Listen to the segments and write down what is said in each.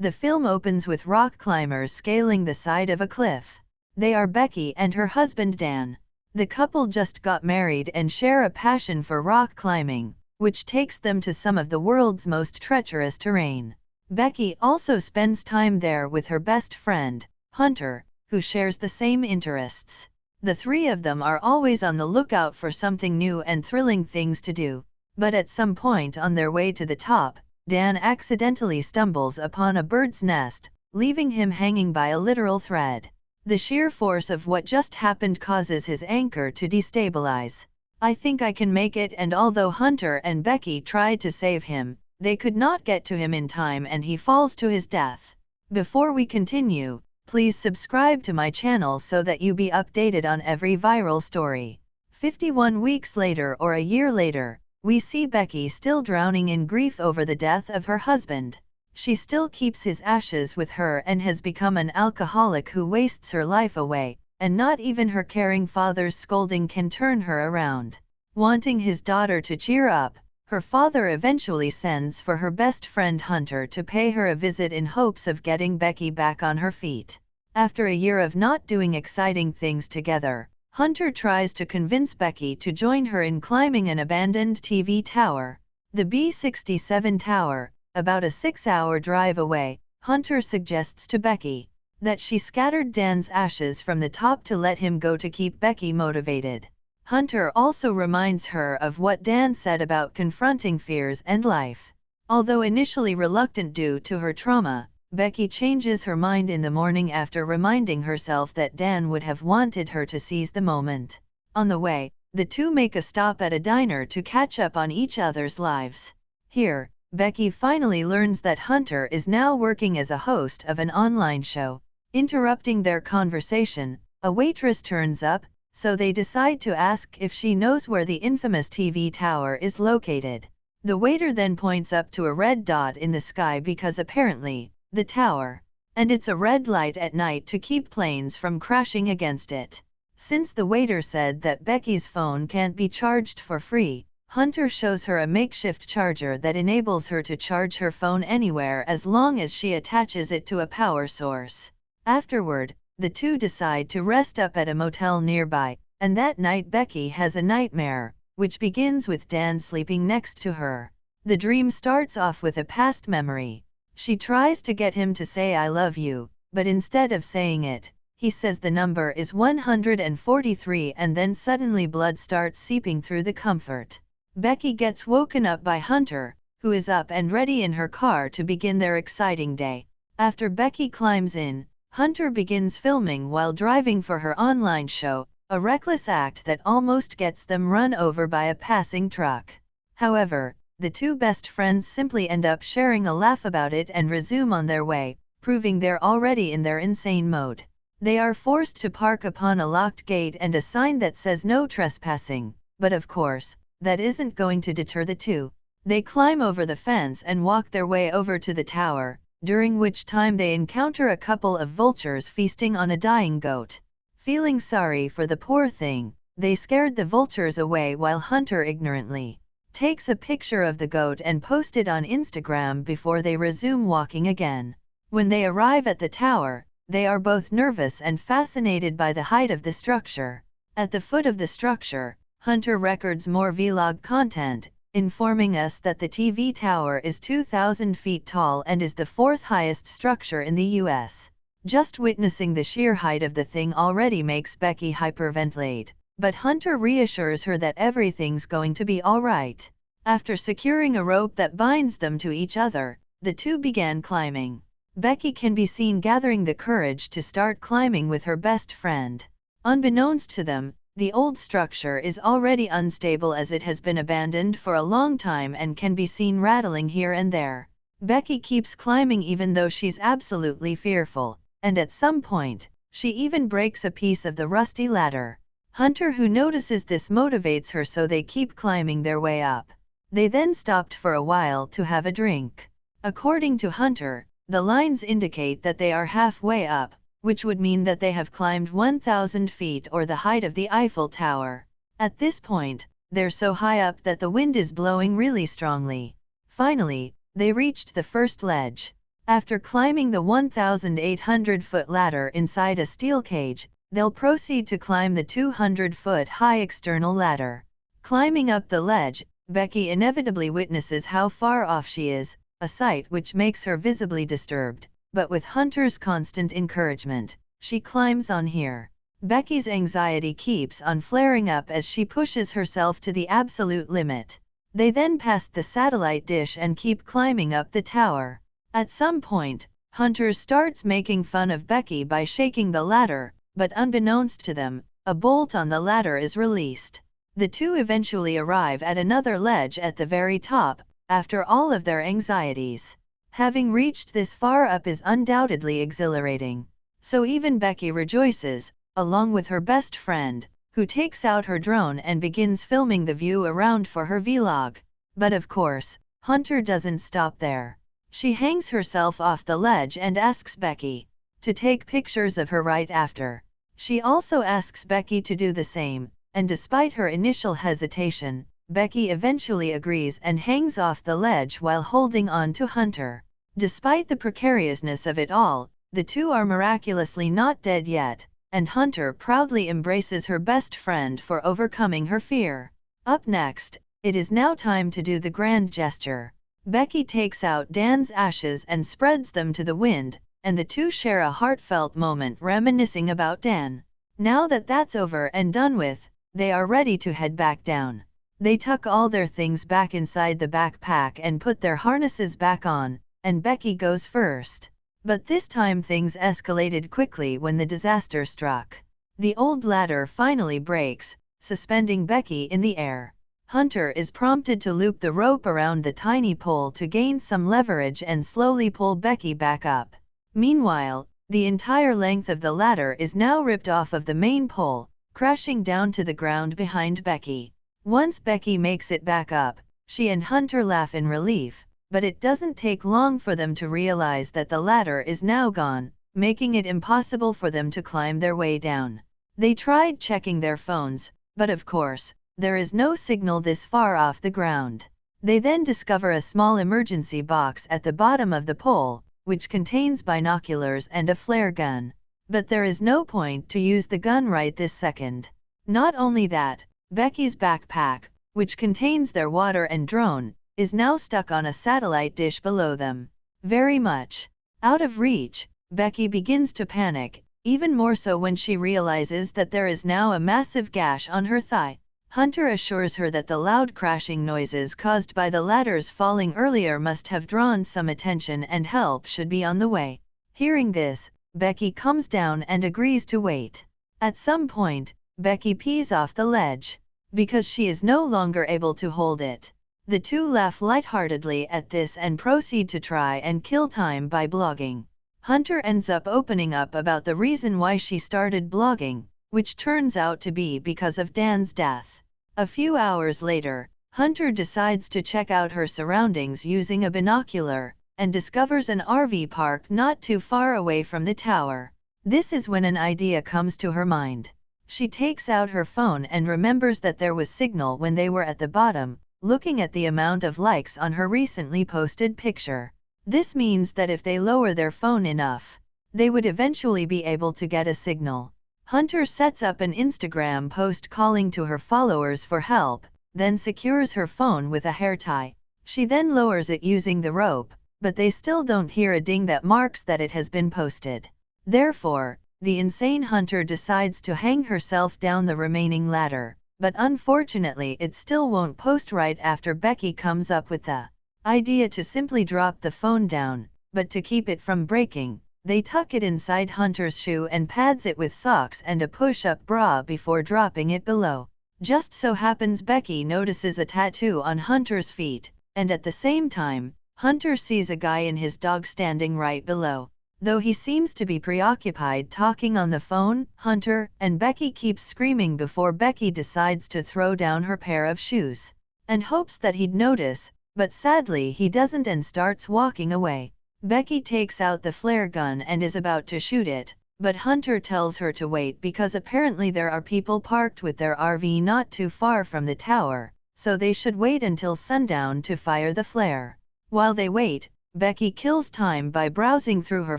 The film opens with rock climbers scaling the side of a cliff. They are Becky and her husband Dan. The couple just got married and share a passion for rock climbing, which takes them to some of the world's most treacherous terrain. Becky also spends time there with her best friend, Hunter, who shares the same interests. The three of them are always on the lookout for something new and thrilling things to do. But at some point on their way to the top, Dan accidentally stumbles upon a bird's nest, leaving him hanging by a literal thread. The sheer force of what just happened causes his anchor to destabilize. I think I can make it, and although Hunter and Becky tried to save him, they could not get to him in time and he falls to his death. Before we continue, please subscribe to my channel so that you be updated on every viral story. 51 weeks later or a year later, we see Becky still drowning in grief over the death of her husband. She still keeps his ashes with her and has become an alcoholic who wastes her life away, and not even her caring father's scolding can turn her around. Wanting his daughter to cheer up, her father eventually sends for her best friend Hunter to pay her a visit in hopes of getting Becky back on her feet. After a year of not doing exciting things together, Hunter tries to convince Becky to join her in climbing an abandoned TV tower. The B-67 tower, about a 6-hour drive away. Hunter suggests to Becky that she scattered Dan's ashes from the top to let him go to keep Becky motivated. Hunter also reminds her of what Dan said about confronting fears and life. Although initially reluctant due to her trauma, Becky changes her mind in the morning after reminding herself that Dan would have wanted her to seize the moment. On the way, the two make a stop at a diner to catch up on each other's lives. Here, Becky finally learns that Hunter is now working as a host of an online show. Interrupting their conversation, a waitress turns up, so they decide to ask if she knows where the infamous TV tower is located. The waiter then points up to a red dot in the sky because apparently, the tower, and it's a red light at night to keep planes from crashing against it. Since the waiter said that Becky's phone can't be charged for free, Hunter shows her a makeshift charger that enables her to charge her phone anywhere as long as she attaches it to a power source. Afterward, the two decide to rest up at a motel nearby, and that night Becky has a nightmare, which begins with Dan sleeping next to her. The dream starts off with a past memory. She tries to get him to say "I love you," but instead of saying it, he says the number is 143, and then suddenly blood starts seeping through the comfort. Becky gets woken up by Hunter, who is up and ready in her car to begin their exciting day. After Becky climbs in, Hunter begins filming while driving for her online show, a reckless act that almost gets them run over by a passing truck. However, the two best friends simply end up sharing a laugh about it and resume on their way, proving they're already in their insane mode. They are forced to park upon a locked gate and a sign that says "No trespassing," but of course, that isn't going to deter the two. They climb over the fence and walk their way over to the tower, during which time they encounter a couple of vultures feasting on a dying goat. Feeling sorry for the poor thing, they scared the vultures away while Hunter ignorantly takes a picture of the goat and posts it on Instagram before they resume walking again. When they arrive at the tower, they are both nervous and fascinated by the height of the structure. At the foot of the structure, Hunter records more vlog content, informing us that the TV tower is 2,000 feet tall and is the fourth highest structure in the US. Just witnessing the sheer height of the thing already makes Becky hyperventilate, but Hunter reassures her that everything's going to be alright. After securing a rope that binds them to each other, the two began climbing. Becky can be seen gathering the courage to start climbing with her best friend. Unbeknownst to them, the old structure is already unstable as it has been abandoned for a long time and can be seen rattling here and there. Becky keeps climbing even though she's absolutely fearful, and at some point, she even breaks a piece of the rusty ladder. Hunter, who notices this, motivates her so they keep climbing their way up. They then stopped for a while to have a drink. According to Hunter, the lines indicate that they are halfway up, which would mean that they have climbed 1,000 feet or the height of the Eiffel Tower. At this point, they're so high up that the wind is blowing really strongly. Finally, they reached the first ledge. After climbing the 1,800-foot ladder inside a steel cage, they'll proceed to climb the 200-foot high external ladder. Climbing up the ledge, Becky inevitably witnesses how far off she is, a sight which makes her visibly disturbed, but with Hunter's constant encouragement, she climbs on here. Becky's anxiety keeps on flaring up as she pushes herself to the absolute limit. They then pass the satellite dish and keep climbing up the tower. At some point, Hunter starts making fun of Becky by shaking the ladder, but unbeknownst to them, a bolt on the ladder is released. The two eventually arrive at another ledge at the very top, after all of their anxieties. Having reached this far up is undoubtedly exhilarating. So even Becky rejoices, along with her best friend, who takes out her drone and begins filming the view around for her vlog. But of course, Hunter doesn't stop there. She hangs herself off the ledge and asks Becky to take pictures of her right after. She also asks Becky to do the same, and despite her initial hesitation, Becky eventually agrees and hangs off the ledge while holding on to Hunter. Despite the precariousness of it all, the two are miraculously not dead yet, and Hunter proudly embraces her best friend for overcoming her fear. Up next, it is now time to do the grand gesture. Becky takes out Dan's ashes and spreads them to the wind, and the two share a heartfelt moment reminiscing about Dan. Now that that's over and done with, they are ready to head back down. They tuck all their things back inside the backpack and put their harnesses back on, and Becky goes first. But this time things escalated quickly when the disaster struck. The old ladder finally breaks, suspending Becky in the air. Hunter is prompted to loop the rope around the tiny pole to gain some leverage and slowly pull Becky back up. Meanwhile, the entire length of the ladder is now ripped off of the main pole, crashing down to the ground behind Becky. Once Becky makes it back up, she and Hunter laugh in relief, but it doesn't take long for them to realize that the ladder is now gone, making it impossible for them to climb their way down. They tried checking their phones, but of course, there is no signal this far off the ground. They then discover a small emergency box at the bottom of the pole, which contains binoculars and a flare gun. But there is no point to use the gun right this second. Not only that, Becky's backpack, which contains their water and drone, is now stuck on a satellite dish below them. Very much out of reach, Becky begins to panic, even more so when she realizes that there is now a massive gash on her thigh. Hunter assures her that the loud crashing noises caused by the ladders falling earlier must have drawn some attention and help should be on the way. Hearing this, Becky comes down and agrees to wait. At some point, Becky pees off the ledge, because she is no longer able to hold it. The two laugh lightheartedly at this and proceed to try and kill time by blogging. Hunter ends up opening up about the reason why she started blogging, which turns out to be because of Dan's death. A few hours later, Hunter decides to check out her surroundings using a binocular, and discovers an RV park not too far away from the tower. This is when an idea comes to her mind. She takes out her phone and remembers that there was signal when they were at the bottom, looking at the amount of likes on her recently posted picture. This means that if they lower their phone enough, they would eventually be able to get a signal. Hunter sets up an Instagram post calling to her followers for help, then secures her phone with a hair tie. She then lowers it using the rope, but they still don't hear a ding that marks that it has been posted. Therefore, the insane Hunter decides to hang herself down the remaining ladder, but unfortunately it still won't post right after Becky comes up with the idea to simply drop the phone down, but to keep it from breaking, they tuck it inside Hunter's shoe and pads it with socks and a push-up bra before dropping it below. Just so happens Becky notices a tattoo on Hunter's feet, and at the same time, Hunter sees a guy and his dog standing right below. Though he seems to be preoccupied talking on the phone, Hunter and Becky keep screaming before Becky decides to throw down her pair of shoes, and hopes that he'd notice, but sadly he doesn't and starts walking away. Becky takes out the flare gun and is about to shoot it, but Hunter tells her to wait because apparently there are people parked with their RV not too far from the tower, so they should wait until sundown to fire the flare. While they wait, Becky kills time by browsing through her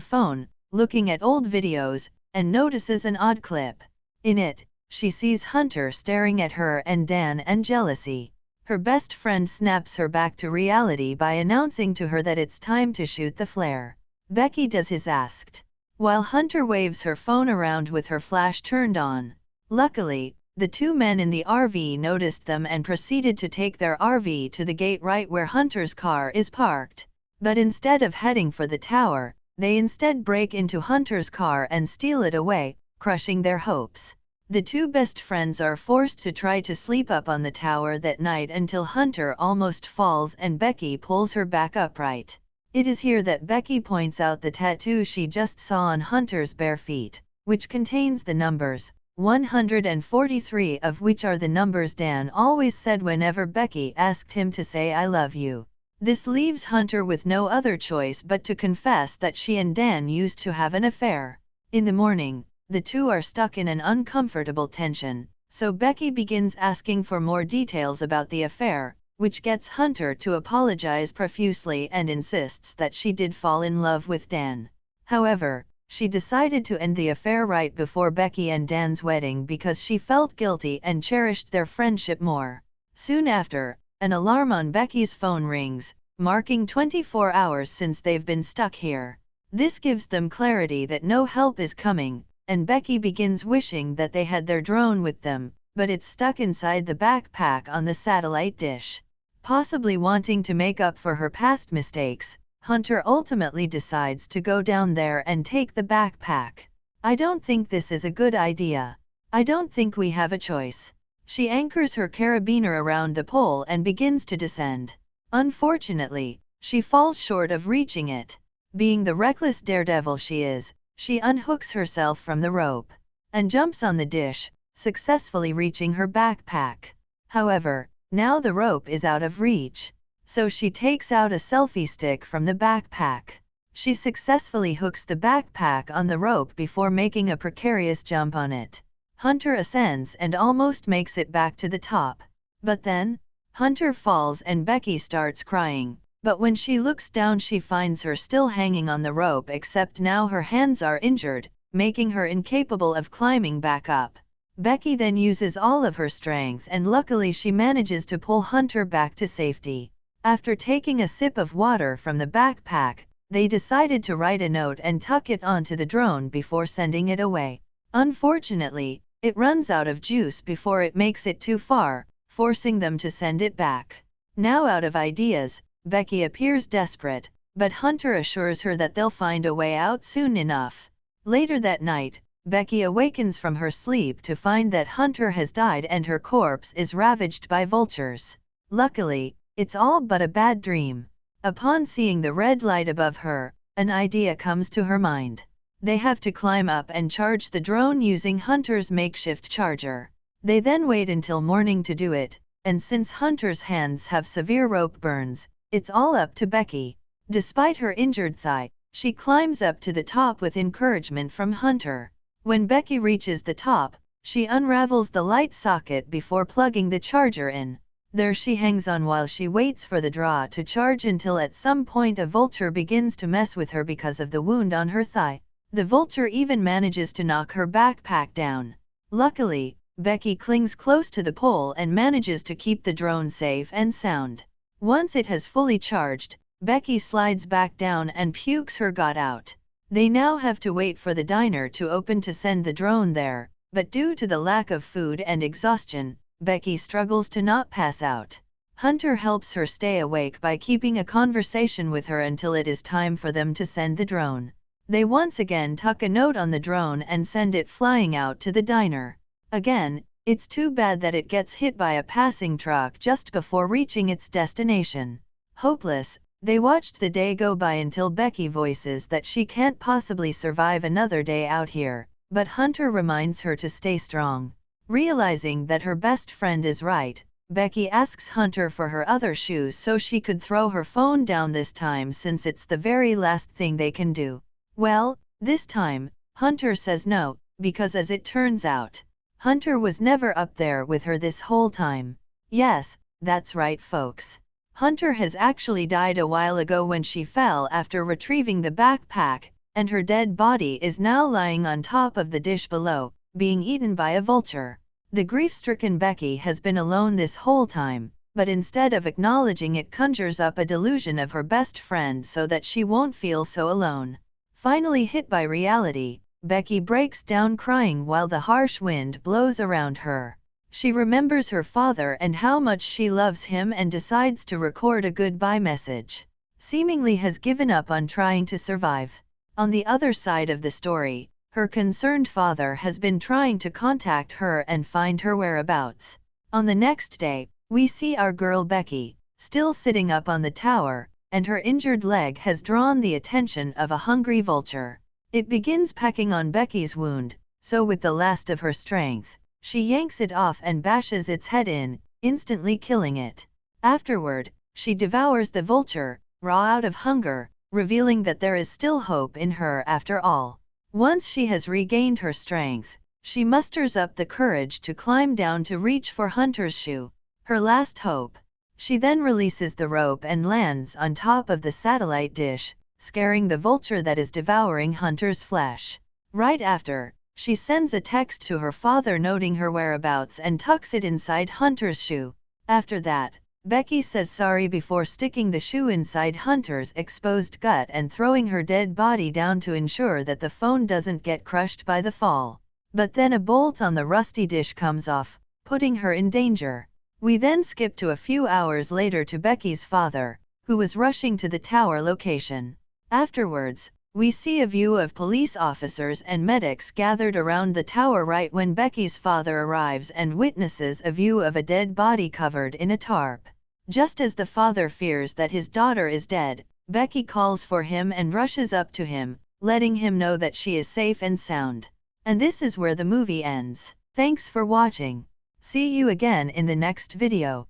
phone, looking at old videos, and notices an odd clip. In it, she sees Hunter staring at her and Dan and jealousy. Her best friend snaps her back to reality by announcing to her that it's time to shoot the flare. Becky does as asked, while Hunter waves her phone around with her flash turned on. Luckily, the two men in the RV noticed them and proceeded to take their RV to the gate right where Hunter's car is parked. But instead of heading for the tower, they instead break into Hunter's car and steal it away, crushing their hopes. The two best friends are forced to try to sleep up on the tower that night until Hunter almost falls and Becky pulls her back upright. It is here that Becky points out the tattoo she just saw on Hunter's bare feet, which contains the numbers 143, of which are the numbers Dan always said whenever Becky asked him to say "I love you." This leaves Hunter with no other choice but to confess that she and Dan used to have an affair. In the morning, the two are stuck in an uncomfortable tension, so Becky begins asking for more details about the affair, which gets Hunter to apologize profusely and insists that she did fall in love with Dan. However, she decided to end the affair right before Becky and Dan's wedding because she felt guilty and cherished their friendship more. Soon after, an alarm on Becky's phone rings, marking 24 hours since they've been stuck here. This gives them clarity that no help is coming, and Becky begins wishing that they had their drone with them, but it's stuck inside the backpack on the satellite dish. Possibly wanting to make up for her past mistakes, Hunter ultimately decides to go down there and take the backpack. "I don't think this is a good idea. I don't think we have a choice." She anchors her carabiner around the pole and begins to descend. Unfortunately, she falls short of reaching it. Being the reckless daredevil she is, she unhooks herself from the rope and jumps on the dish, successfully reaching her backpack. However, now the rope is out of reach, so she takes out a selfie stick from the backpack. She successfully hooks the backpack on the rope before making a precarious jump on it. Hunter ascends and almost makes it back to the top. But then, Hunter falls and Becky starts crying. But when she looks down she finds her still hanging on the rope, except now her hands are injured, making her incapable of climbing back up. Becky then uses all of her strength and luckily she manages to pull Hunter back to safety. After taking a sip of water from the backpack, they decided to write a note and tuck it onto the drone before sending it away. Unfortunately, it runs out of juice before it makes it too far, forcing them to send it back. Now out of ideas, Becky appears desperate, but Hunter assures her that they'll find a way out soon enough. Later that night, Becky awakens from her sleep to find that Hunter has died and her corpse is ravaged by vultures. Luckily, it's all but a bad dream. Upon seeing the red light above her, an idea comes to her mind. They have to climb up and charge the drone using Hunter's makeshift charger. They then wait until morning to do it, and since Hunter's hands have severe rope burns, it's all up to Becky. Despite her injured thigh, she climbs up to the top with encouragement from Hunter. When Becky reaches the top, she unravels the light socket before plugging the charger in. There she hangs on while she waits for the draw to charge until at some point a vulture begins to mess with her because of the wound on her thigh. The vulture even manages to knock her backpack down. Luckily, Becky clings close to the pole and manages to keep the drone safe and sound. Once it has fully charged, Becky slides back down and pukes her gut out. They now have to wait for the diner to open to send the drone there, but due to the lack of food and exhaustion, Becky struggles to not pass out. Hunter helps her stay awake by keeping a conversation with her until it is time for them to send the drone. They once again tuck a note on the drone and send it flying out to the diner. Again, it's too bad that it gets hit by a passing truck just before reaching its destination. Hopeless, they watched the day go by until Becky voices that she can't possibly survive another day out here, but Hunter reminds her to stay strong. Realizing that her best friend is right, Becky asks Hunter for her other shoes so she could throw her phone down this time since it's the very last thing they can do. Well, this time, Hunter says no, because as it turns out, Hunter was never up there with her this whole time. Yes, that's right folks. Hunter has actually died a while ago when she fell after retrieving the backpack, and her dead body is now lying on top of the dish below, being eaten by a vulture. The grief-stricken Becky has been alone this whole time, but instead of acknowledging it, conjures up a delusion of her best friend so that she won't feel so alone. Finally hit by reality, Becky breaks down crying while the harsh wind blows around her. She remembers her father and how much she loves him and decides to record a goodbye message. Seemingly has given up on trying to survive. On the other side of the story, her concerned father has been trying to contact her and find her whereabouts. On the next day, we see our girl Becky, still sitting up on the tower, and her injured leg has drawn the attention of a hungry vulture. It begins pecking on Becky's wound, so with the last of her strength, she yanks it off and bashes its head in, instantly killing it. Afterward, she devours the vulture, raw out of hunger, revealing that there is still hope in her after all. Once she has regained her strength, she musters up the courage to climb down to reach for Hunter's shoe, her last hope. She then releases the rope and lands on top of the satellite dish, scaring the vulture that is devouring Hunter's flesh. Right after, she sends a text to her father noting her whereabouts and tucks it inside Hunter's shoe. After that, Becky says sorry before sticking the shoe inside Hunter's exposed gut and throwing her dead body down to ensure that the phone doesn't get crushed by the fall. But then a bolt on the rusty dish comes off, putting her in danger. We then skip to a few hours later to Becky's father, who was rushing to the tower location. Afterwards, we see a view of police officers and medics gathered around the tower right when Becky's father arrives and witnesses a view of a dead body covered in a tarp. Just as the father fears that his daughter is dead, Becky calls for him and rushes up to him, letting him know that she is safe and sound. And this is where the movie ends. Thanks for watching. See you again in the next video.